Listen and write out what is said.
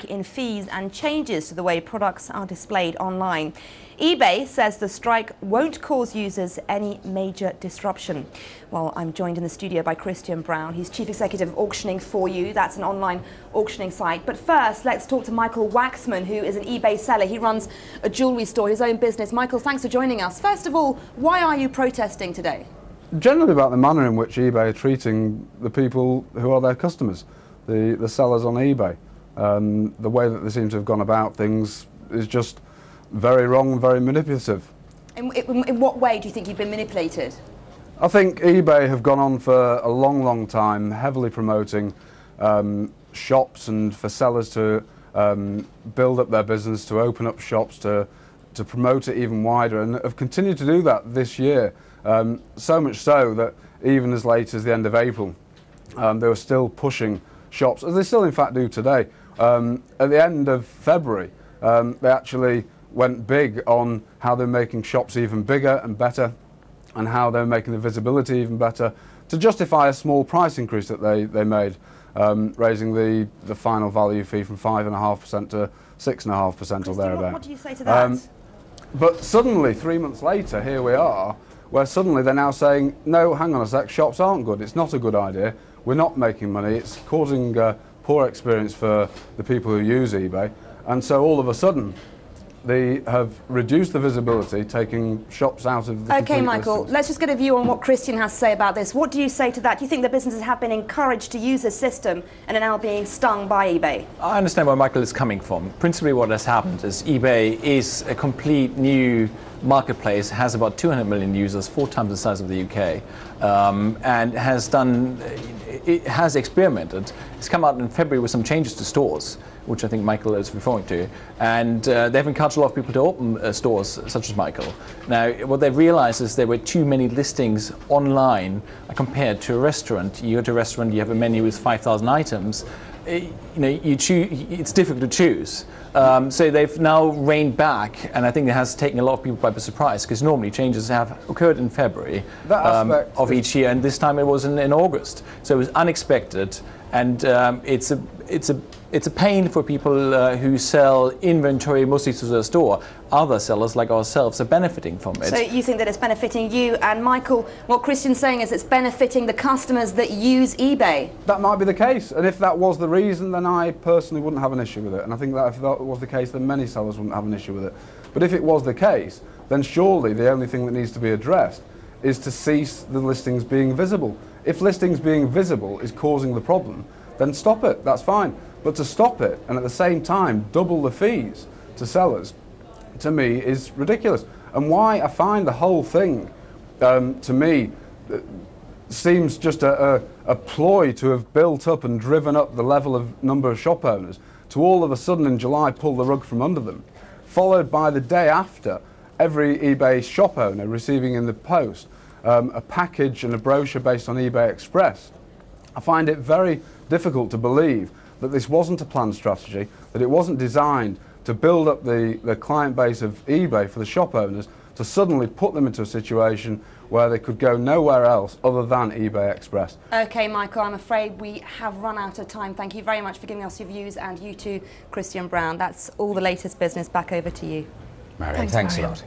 hike in fees and changes to the way products are displayed online. eBay says the strike won't cause users any major disruption. Well, I'm joined in the studio by Christian Brown. He's Chief Executive of Auctioning4U. That's an online auctioning site. But first, let's talk to Michael Waxman, who is an eBay seller. He runs a jewellery store, his own business. Michael, thanks for joining us. First of all, why are you protesting today? Generally about the manner in which eBay are treating the people who are their customers, the sellers on eBay. The way that they seem to have gone about things is just very wrong and very manipulative. In what way do you think you've been manipulated? I think eBay have gone on for a long time heavily promoting shops and for sellers to build up their business, to open up shops, to promote it even wider, and have continued to do that this year. So much so that even as late as the end of April, they were still pushing shops, as they still in fact do today. At the end of February, they actually went big on how they're making shops even bigger and better, and how they're making the visibility even better, to justify a small price increase that they made, raising the final value fee from 5.5% to 6.5% or thereabouts. What do you say to that? But suddenly, 3 months later, here we are, where suddenly they're now saying, no, hang on a sec, shops aren't good, it's not a good idea, we're not making money, it's causing poor experience for the people who use eBay. And so all of a sudden, they have reduced the visibility, taking shops out of the Okay, Michael, listings. let's just get a view on what Christian has to say about this. What do you say to that? Do you think the businesses have been encouraged to use this system and are now being stung by eBay? I understand where Michael is coming from. Principally what has happened is eBay is a complete new marketplace, has about 200 million users, 4 times the size of the UK, and it has experimented. It's come out in February with some changes to stores, which I think Michael is referring to, and they've encouraged a lot of people to open stores such as Michael. Now, what they've realized is there were too many listings online compared to a restaurant. You go to a restaurant, you have a menu with 5,000 items. You choose, it's difficult to choose. So they've now reined back, and I think it has taken a lot of people by surprise, because normally changes have occurred in February of each year, and this time it was in August. So it was unexpected, and it's a pain for people who sell inventory mostly to the store. Other sellers like ourselves are benefiting from it. So you think that it's benefiting you, and Michael, what Christian's saying is it's benefiting the customers that use eBay? That might be the case, and if that was the reason, then I personally wouldn't have an issue with it. And I think that if that was the case, then many sellers wouldn't have an issue with it. But if it was the case, then surely the only thing that needs to be addressed is to cease the listings being visible. If listings being visible is causing the problem, then stop it, that's fine. But to stop it and at the same time double the fees to sellers, to me, is ridiculous. And why I find the whole thing, to me, seems just a ploy to have built up and driven up the level of number of shop owners to all of a sudden in July pull the rug from under them, followed by the day after every eBay shop owner receiving in the post a package and a brochure based on eBay Express. I find it very difficult to believe that this wasn't a planned strategy, that it wasn't designed to build up the client base of eBay for the shop owners, to suddenly put them into a situation where they could go nowhere else other than eBay Express. Okay, Michael, I'm afraid we have run out of time. Thank you very much for giving us your views, and you too, Christian Brown. That's all the latest business. Back over to you. Marianne, thanks a lot.